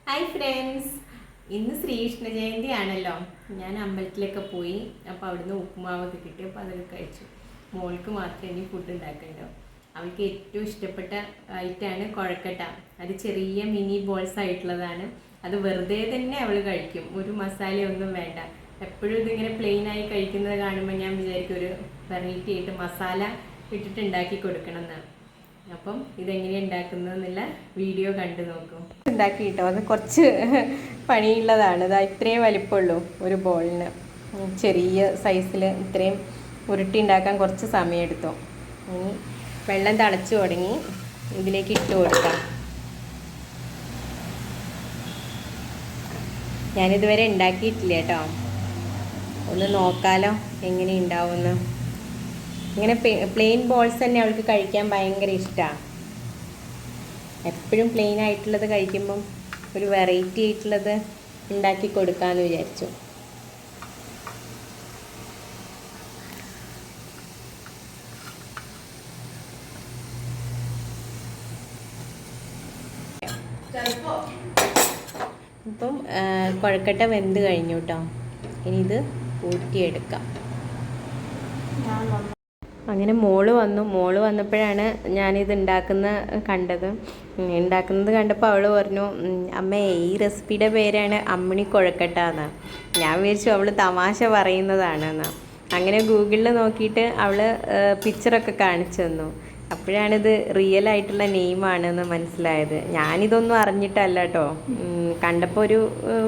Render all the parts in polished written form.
Hi friends, ഇന്ന് ശ്രീകൃഷ്ണ ജയന്തി ആണല്ലോ. ഞാൻ അമ്പലത്തിലൊക്കെ പോയി. അപ്പോൾ അവിടുന്ന് ഉപ്പുമാവൊക്കെ കിട്ടി. അപ്പോൾ അതൊക്കെ കഴിച്ചു. മോൾക്ക് മാത്രമേ ഇനി ഫുഡ് ഉണ്ടാക്കണ്ടോ. അവൾക്ക് ഏറ്റവും ഇഷ്ടപ്പെട്ട ഐറ്റമാണ് കുഴക്കട്ട. അത് ചെറിയ മിനി ബോൾസ് ആയിട്ടുള്ളതാണ്. അത് വെറുതെ തന്നെ അവൾ കഴിക്കും. ഒരു മസാലയൊന്നും വേണ്ട. എപ്പോഴും ഇതിങ്ങനെ പ്ലെയിൻ ആയി കഴിക്കുന്നത് കാണുമ്പോൾ ഞാൻ വിചാരിക്കും ഒരു വെറൈറ്റി ആയിട്ട് മസാല ഇട്ടിട്ട് ഉണ്ടാക്കി കൊടുക്കണം എന്നാണ്. അപ്പം ഇതെങ്ങനെയാണ് ഉണ്ടാക്കുന്നതെന്നുള്ള വീഡിയോ കണ്ടു നോക്കും. ഉണ്ടാക്കി കേട്ടോ, അത് കുറച്ച് പണിയുള്ളതാണ്. ഇതാ ഇത്രയും വലിപ്പമുള്ളൂ ഒരു ബോളിന്. ചെറിയ സൈസിൽ ഇത്രയും ഉരുട്ടി ഉണ്ടാക്കാൻ കുറച്ച് സമയമെടുത്തു. ഇനി വെള്ളം തിളച്ചു തുടങ്ങി, ഇതിലേക്ക് ഇട്ട് കൊടുക്കാം. ഞാനിതുവരെ ഉണ്ടാക്കിയിട്ടില്ല കേട്ടോ, ഒന്ന് നോക്കാലോ എങ്ങനെ ഉണ്ടാവുമെന്ന്. ഇങ്ങനെ പ്ലെയിൻ ബോൾസ് തന്നെ അവൾക്ക് കഴിക്കാൻ ഭയങ്കര ഇഷ്ടമാണ്. എപ്പോഴും പ്ലെയിൻ ആയിട്ടുള്ളത് കഴിക്കുമ്പം ഒരു വെറൈറ്റി ആയിട്ടുള്ളത് ഉണ്ടാക്കി കൊടുക്കാമെന്ന് വിചാരിച്ചു. ഇപ്പം കുഴക്കട്ട വെന്ത് കഴിഞ്ഞു കേട്ടോ. ഇനി ഇത് ഊറ്റിയെടുക്കാം. അങ്ങനെ മോള് വന്നപ്പോഴാണ് ഞാനിത് ഉണ്ടാക്കുന്നത് കണ്ടപ്പോൾ അവൾ പറഞ്ഞു, അമ്മേ ഈ റെസിപ്പിയുടെ പേരാണ് അമ്മിണി കുഴക്കട്ട എന്ന്. ഞാൻ വിചാരിച്ചു അവൾ തമാശ പറയുന്നതാണെന്ന്. അങ്ങനെ ഗൂഗിളിൽ നോക്കിയിട്ട് അവൾ പിക്ചറൊക്കെ കാണിച്ചു തന്നു. അപ്പോഴാണിത് റിയൽ ആയിട്ടുള്ള നെയിമാണെന്ന് മനസ്സിലായത്. ഞാനിതൊന്നും അറിഞ്ഞിട്ടല്ല കേട്ടോ, കണ്ടപ്പോൾ ഒരു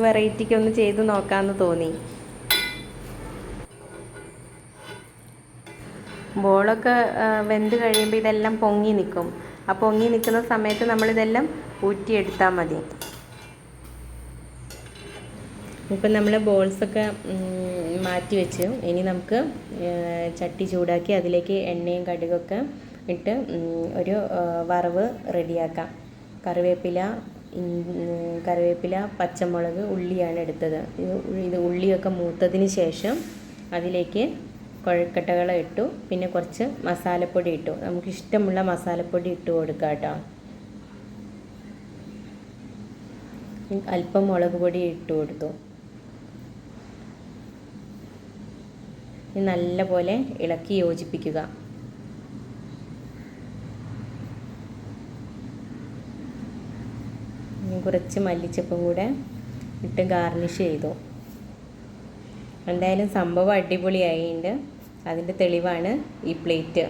വെറൈറ്റിക്ക് ഒന്ന് ചെയ്ത് നോക്കാമെന്ന് തോന്നി. ബോളൊക്കെ വെന്ത് കഴിയുമ്പോൾ ഇതെല്ലാം പൊങ്ങി നിൽക്കും. ആ പൊങ്ങി നിൽക്കുന്ന സമയത്ത് നമ്മളിതെല്ലാം ഊറ്റിയെടുത്താൽ മതി. ഇപ്പം നമ്മൾ ബോൾസൊക്കെ മാറ്റി വെച്ചു. ഇനി നമുക്ക് ചട്ടി ചൂടാക്കി അതിലേക്ക് എണ്ണയും കടുകൊക്കെ ഇട്ട് ഒരു വറവ് റെഡിയാക്കാം. കറിവേപ്പില, പച്ചമുളക്, ഉള്ളിയാണ് എടുത്തത്. ഇത് ഉള്ളിയൊക്കെ മൂത്തതിന് ശേഷം അതിലേക്ക് കുഴക്കട്ടകൾ ഇട്ടു. പിന്നെ കുറച്ച് മസാലപ്പൊടി ഇട്ടു. നമുക്കിഷ്ടമുള്ള മസാലപ്പൊടി ഇട്ട് കൊടുക്കാം കേട്ടോ. അല്പം മുളക് പൊടി ഇട്ട് കൊടുത്തു. നല്ല പോലെ ഇളക്കി യോജിപ്പിക്കുക. കുറച്ച് മല്ലിച്ചപ്പും കൂടെ ഇട്ട് ഗാർണിഷ് ചെയ്തു. എന്തായാലും സംഭവം അടിപൊളിയായിട്ടുണ്ട്. അതിൻ്റെ തെളിവാണ് ഈ പ്ലേറ്റ്.